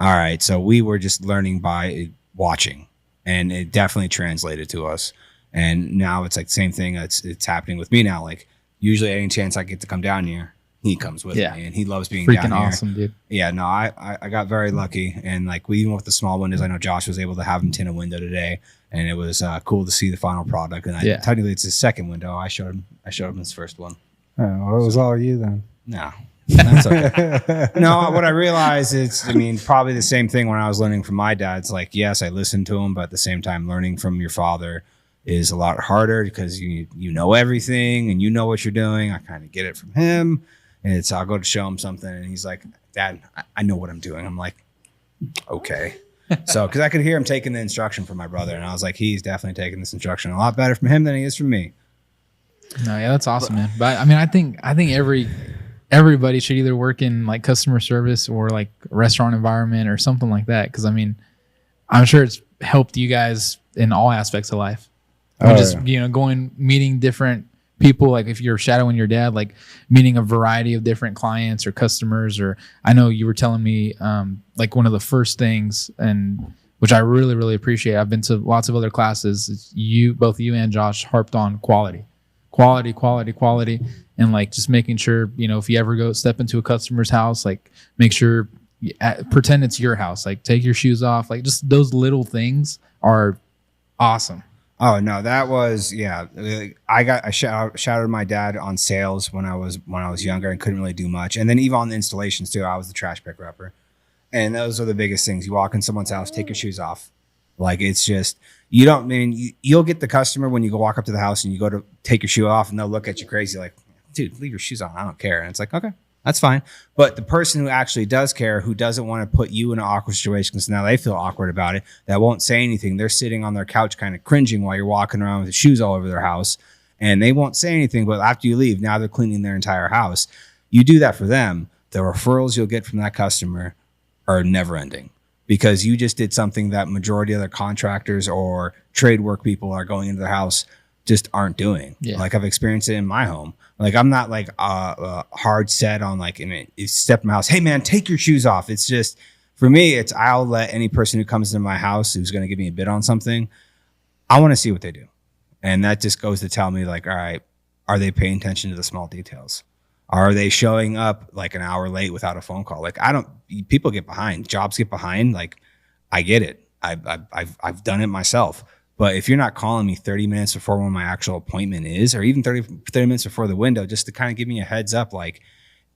S1: all right, so we were just learning by watching, and it definitely translated to us. And now it's like the same thing. It's happening with me now. Like usually any chance I get to come down here, he comes with me, and he loves being
S4: freaking
S1: down here.
S4: awesome, dude.
S1: Yeah, no, I got very lucky. And like even with the small windows, I know Josh was able to have him tint a window today, and it was cool to see the final product. And technically it's his second window. I showed him his first one.
S2: Oh, well, it was all you then.
S1: No. That's okay. No, what I realized is, probably the same thing when I was learning from my dad. It's like, yes, I listened to him, but at the same time, learning from your father is a lot harder because you know everything and you know what you're doing. I kind of get it from him, and I'll go to show him something, and he's like, Dad, I know what I'm doing. I'm like, okay. So, because I could hear him taking the instruction from my brother, and I was like, he's definitely taking this instruction a lot better from him than he is from me.
S4: No, yeah, that's awesome, man. But I think everybody should either work in like customer service or like restaurant environment or something like that. Cause I'm sure it's helped you guys in all aspects of life. Going, meeting different people. Like if you're shadowing your dad, like meeting a variety of different clients or customers, or I know you were telling me, like one of the first things, and which I really, really appreciate. I've been to lots of other classes. Both you and Josh harped on quality. And like just making sure, if you ever step into a customer's house, like make sure, pretend it's your house, like take your shoes off, like just those little things are awesome.
S1: Oh no, that was, yeah. I shouted my dad on sales when I was younger and couldn't really do much. And then even on the installations too, I was the trash picker upper. And those are the biggest things. You walk in someone's house, take your shoes off. Like it's just, you'll get the customer when you go walk up to the house and you go to take your shoe off and they'll look at you crazy like, dude, leave your shoes on. I don't care. And it's like, okay, that's fine. But the person who actually does care, who doesn't want to put you in an awkward situation because now they feel awkward about it, that won't say anything. They're sitting on their couch kind of cringing while you're walking around with the shoes all over their house, and they won't say anything. But after you leave, now they're cleaning their entire house. You do that for them. The referrals you'll get from that customer are never ending, because you just did something that majority of the contractors or trade work people are going into their house just aren't doing. Yeah. Like I've experienced it in my home. Like I'm not like hard set on like, you step in my house, hey man, take your shoes off. It's just, for me, I'll let any person who comes into my house who's going to give me a bid on something, I want to see what they do. And that just goes to tell me like, all right, are they paying attention to the small details? Are they showing up like an hour late without a phone call? Like people get behind, jobs get behind. Like I get it. I've done it myself. But if you're not calling me 30 minutes before when my actual appointment is, or even 30 minutes before the window, just to kind of give me a heads up, like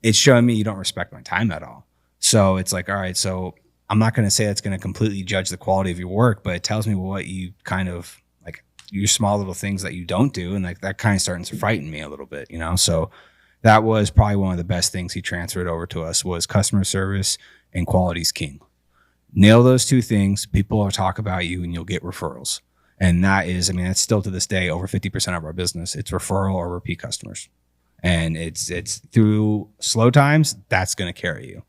S1: it's showing me you don't respect my time at all. So it's like, all right, so I'm not going to say that's going to completely judge the quality of your work, but it tells me what you kind of like, your small little things that you don't do. And like that kind of starting to frighten me a little bit, So that was probably one of the best things he transferred over to us was customer service and quality is king. Nail those two things. People will talk about you and you'll get referrals. And that is, that's still to this day, over 50% of our business. It's referral or repeat customers. And it's through slow times, that's going to carry you.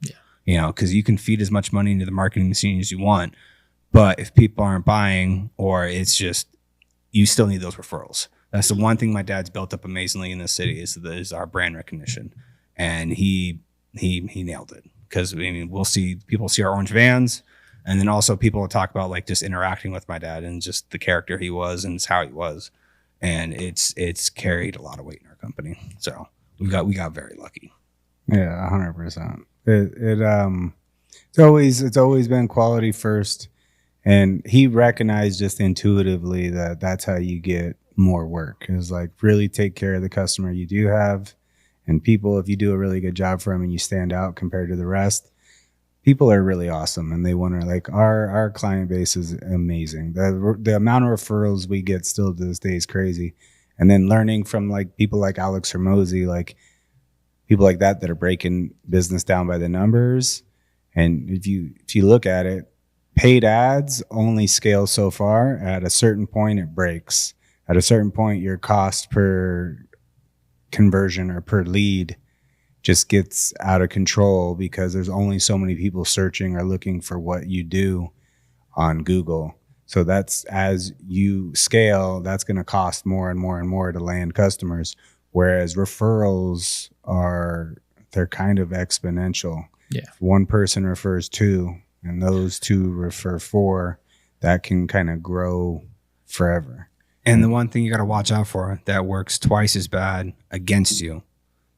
S1: Yeah. Because you can feed as much money into the marketing machine as you want. But if people aren't buying, or it's just, you still need those referrals. That's the one thing my dad's built up amazingly in this city is our brand recognition. And he nailed it. Because we'll see, people see our orange vans. And then also people will talk about like just interacting with my dad and just the character he was and how he was. And it's carried a lot of weight in our company. So we got very lucky.
S2: Yeah, 100%. It's always been quality first. And he recognized just intuitively that that's how you get more work, is like really take care of the customer you do have. And people, if you do a really good job for them and you stand out compared to the rest, people are really awesome, and they want to, like, our client base is amazing. The amount of referrals we get still to this day is crazy. And then learning from like people like Alex Hermosi, like people like that are breaking business down by the numbers. And if you look at it, paid ads only scale so far. At a certain point, it breaks. At a certain point, your cost per conversion or per lead just gets out of control, because there's only so many people searching or looking for what you do on Google. So that's, as you scale, that's going to cost more and more and more to land customers. Whereas referrals they're kind of exponential. Yeah. If one person refers two, And those 2 refer 4 that can kind of grow forever.
S1: And the one thing you got to watch out for that works twice as bad against you.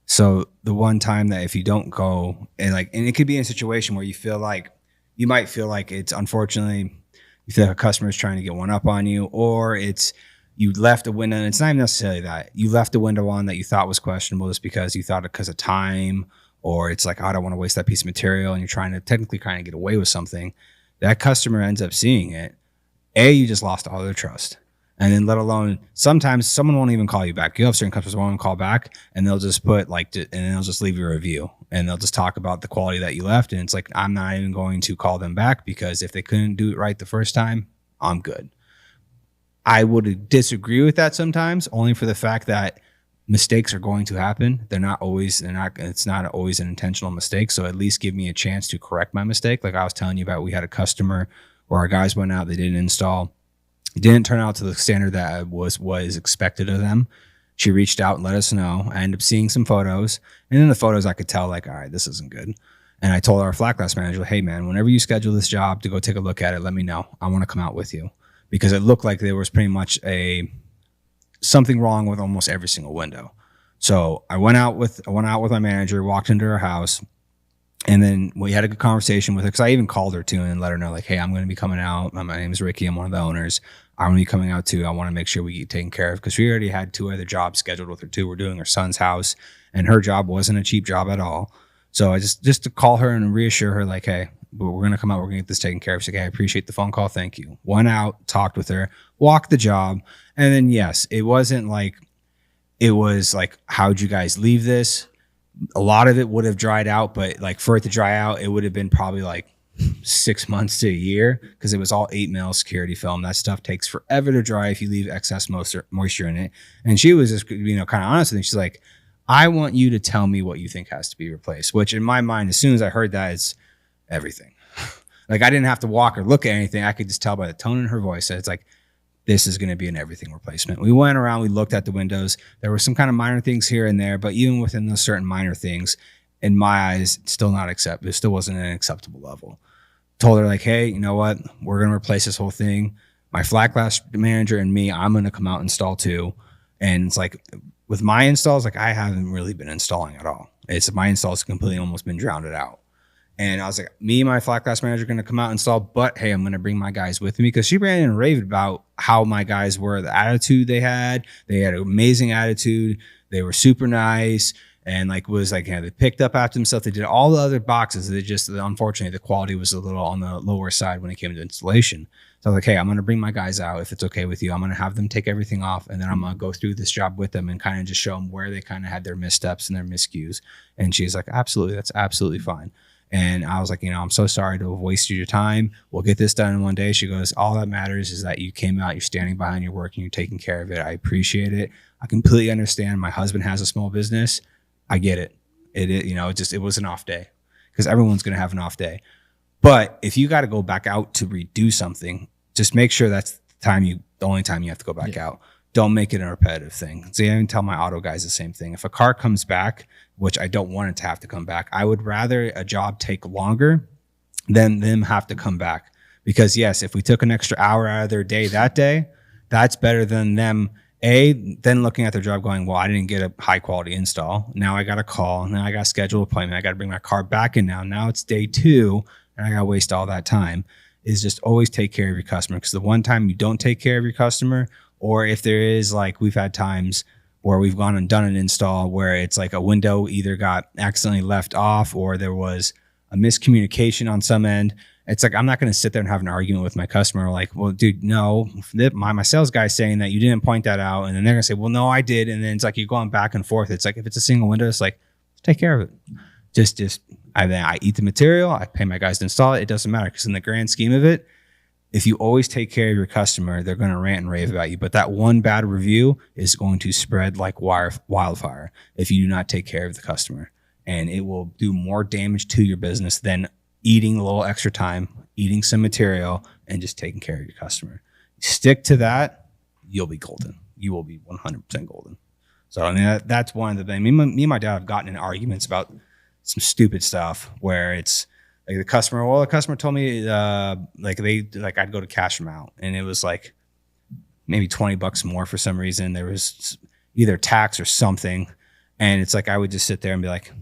S1: So the one time that if you don't go and it could be in a situation where you might feel like it's unfortunately you feel like a customer is trying to get one up on you, or it's you left a window, and it's not even necessarily that. You left a window on that you thought was questionable just because you thought because of time, or it's like, oh, I don't want to waste that piece of material, and you're trying to technically kind of get away with something. That customer ends up seeing it. You just lost all their trust. And then let alone sometimes someone won't even call you back. You have certain customers who won't call back, and they'll just put and they'll just leave you a review, and they'll just talk about the quality that you left. And it's like, I'm not even going to call them back because if they couldn't do it right the first time, I'm good. I would disagree with that sometimes, only for the fact that mistakes are going to happen. It's not always an intentional mistake. So at least give me a chance to correct my mistake. Like I was telling you about, we had a customer where our guys went out, they didn't install. It didn't turn out to the standard that was expected of them. She reached out and let us know. I ended up seeing some photos, and in the photos I could tell like, all right, this isn't good. And I told our flat glass manager, hey man, whenever you schedule this job to go take a look at it, let me know. I want to come out with you, because it looked like there was pretty much something wrong with almost every single window. So I went out with my manager, walked into her house, and then we had a good conversation with her, because I even called her too and let her know like, hey, I'm going to be coming out. My name is Ricky. I'm one of the owners. I'm going to be coming out too. I want to make sure we get taken care of, because we already had 2 other jobs scheduled with her too. We're doing her son's house, and her job wasn't a cheap job at all. So I just to call her and reassure her like, hey, we're going to come out. We're going to get this taken care of. She's like, hey, I appreciate the phone call. Thank you. Went out, talked with her, walked the job. And then, yes, it was like, how'd you guys leave this? A lot of it would have dried out, but like for it to dry out, it would have been probably like 6 months to a year, because it was all 8mm security film. That stuff takes forever to dry if you leave excess moisture in it. And she was just, kind of honest with me. She's like, I want you to tell me what you think has to be replaced, which in my mind, as soon as I heard that, it's everything. Like I didn't have to walk or look at anything. I could just tell by the tone in her voice that it's like, this is going to be an everything replacement. We went around, we looked at the windows. There were some kind of minor things here and there, but even within those certain minor things, in my eyes, it still wasn't an acceptable level. Told her like, hey, you know what? We're going to replace this whole thing. My flat glass manager and me, I'm going to come out and install too. And it's like with my installs, like I haven't really been installing at all. My installs completely almost been drowned out. And I was like, me and my flat glass manager are going to come out and install, but hey, I'm going to bring my guys with me, because she ran and raved about how my guys were, the attitude they had. They had an amazing attitude. They were super nice. And they picked up after themselves. They did all the other boxes. Unfortunately, the quality was a little on the lower side when it came to installation. So I was like, hey, I'm going to bring my guys out if it's okay with you. I'm going to have them take everything off, and then I'm going to go through this job with them and kind of just show them where they kind of had their missteps and their miscues. And she's like, absolutely, that's absolutely fine. And I was like, I'm so sorry to have wasted your time. We'll get this done in one day. She goes, all that matters is that you came out, you're standing behind your work, and you're taking care of it. I appreciate it. I completely understand. My husband has a small business. I get it. It was an off day, because everyone's going to have an off day. But if you got to go back out to redo something, just make sure that's the only time you have to go back out. Don't make it a repetitive thing. So I even tell my auto guys the same thing. If a car comes back, which I don't want it to have to come back, I would rather a job take longer than them have to come back. Because yes, if we took an extra hour out of their day that day, that's better than them then looking at their job going, well, I didn't get a high quality install. Now I got a call. Now I got a scheduled appointment. I got to bring my car back in now. Now it's day 2, and I got to waste all that time. Is just always take care of your customer, because the one time you don't take care of your customer, or if there is, like, we've had times where we've gone and done an install where it's like a window either got accidentally left off, or there was a miscommunication on some end. It's like, I'm not going to sit there and have an argument with my customer. Like, well, dude, no, my sales guy's saying that you didn't point that out. And then they're going to say, well, no, I did. And then it's like, you're going back and forth. It's like, if it's a single window, it's like, take care of it. I eat the material. I pay my guys to install it. It doesn't matter, because in the grand scheme of it, if you always take care of your customer, they're going to rant and rave about you. But that one bad review is going to spread like wildfire if you do not take care of the customer. And it will do more damage to your business than eating a little extra time, eating some material, and just taking care of your customer. Stick to that, you'll be golden. You will be 100% golden. So I mean, that's one of the things. Me and my dad have gotten in arguments about some stupid stuff where it's Like the customer told me I'd go to cash them out, and it was like maybe $20 more for some reason. There was either tax or something, and it's like I would just sit there and be like,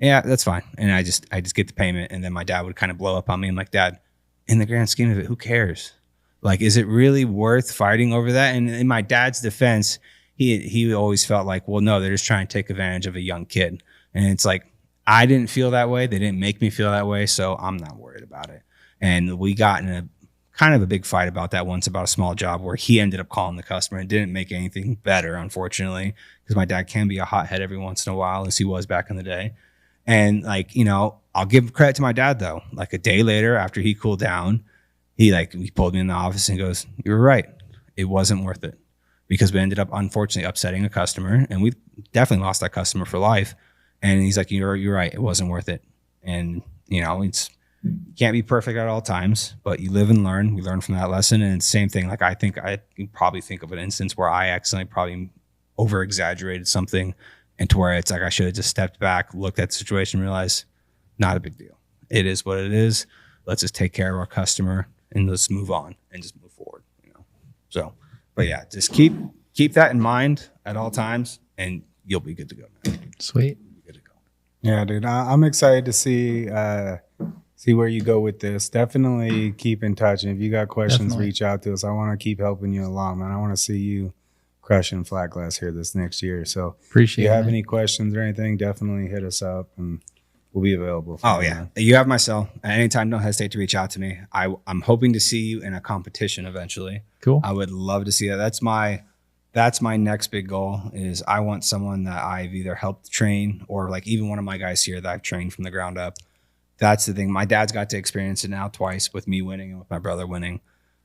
S1: yeah, that's fine, and I just get the payment, and then my dad would kind of blow up on me. I'm like, Dad, in the grand scheme of it, who cares? Like, is it really worth fighting over that? And in my dad's defense, he always felt like, well, no, they're just trying to take advantage of a young kid. And it's like, I didn't feel that way. They didn't make me feel that way. So I'm not worried about it. And we got in a kind of a big fight about that once, about a small job where he ended up calling the customer and didn't make anything better, unfortunately, because my dad can be a hothead every once in a while, as he was back in the day. And like, I'll give credit to my dad though. Like a day later, after he cooled down, he pulled me in the office and goes, "You were right. It wasn't worth it," because we ended up unfortunately upsetting a customer, and we definitely lost that customer for life. And he's like, "You're right. It wasn't worth it." And it's, you can't be perfect at all times, but you live and learn. We learn from that lesson. And same thing. Like, I think I can probably think of an instance where I accidentally probably over exaggerated something, and to where it's like I should have just stepped back, looked at the situation, realized not a big deal. It is what it is. Let's just take care of our customer and let's move on and just move forward. So, but yeah, just keep that in mind at all times, and you'll be good to go, man.
S4: Sweet.
S1: You'll be good to go.
S2: Yeah, dude, I'm excited to see where you go with this. Definitely keep in touch, and if you got questions, reach out to us. I want to keep helping you along, man. I want to see you crushing flat glass here this next year. So
S4: appreciate it.
S2: If you have any questions or anything, definitely hit us up, and we'll be available.
S1: Oh yeah, man. You have my cell at any time. Don't hesitate to reach out to me. I'm hoping to see you in a competition eventually.
S4: Cool.
S1: I would love to see that. That's my next big goal. Is I want someone that I've either helped train, or like even one of my guys here that I've trained from the ground up. That's the thing. My dad's got to experience it now twice, with me winning and with my brother winning.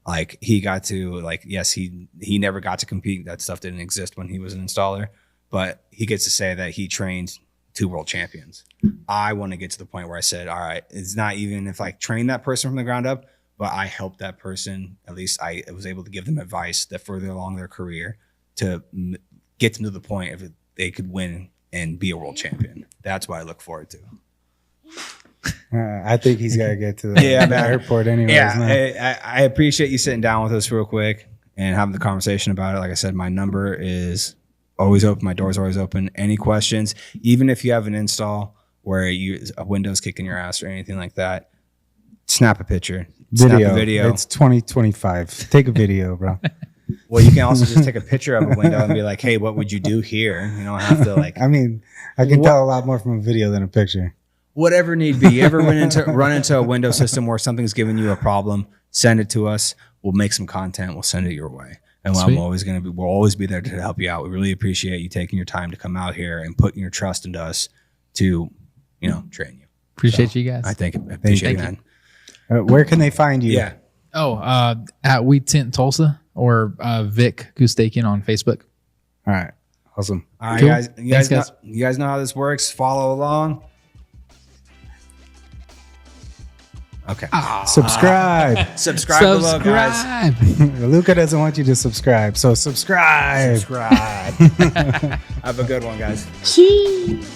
S1: Like, he got to, like, yes, he never got to compete. That stuff didn't exist when he was an installer, but he gets to say that he trained 2 world champions. I want to get to the point where I said, all right, it's not even if I train that person from the ground up, but I helped that person. At least I was able to give them advice that further along their career to get them to the point of they could win and be a world champion. That's what I look forward to.
S2: I think he's got to get to the airport anyways.
S1: Yeah, I appreciate you sitting down with us real quick and having the conversation about it. Like I said, my number is always open. My door's always open. Any questions, even if you have an install where a window's kicking your ass or anything like that, snap a picture. Snap a video.
S2: It's 2025. Take a video, bro.
S1: Well, you can also just take a picture of a window and be like, hey, what would you do here? You don't have to
S2: I mean, I can tell a lot more from a video than a picture.
S1: Whatever need be. You ever run into a window system where something's giving you a problem, send it to us. We'll make some content. We'll send it your way. And we'll always be there to help you out. We really appreciate you taking your time to come out here and putting your trust into us to, train you.
S4: Appreciate you guys.
S1: I appreciate you, man.
S2: Where can they find you?
S1: Yeah.
S4: At We Tint Tulsa, or Vic Khoustekian on Facebook.
S2: All right. Awesome.
S1: All right,
S4: cool.
S1: guys.
S4: Thanks, guys.
S1: You guys know how this works. Follow along. Okay.
S2: Subscribe.
S1: Subscribe below, guys.
S2: Luca doesn't want you to subscribe, so subscribe.
S1: Have a good one, guys.
S3: Cheese.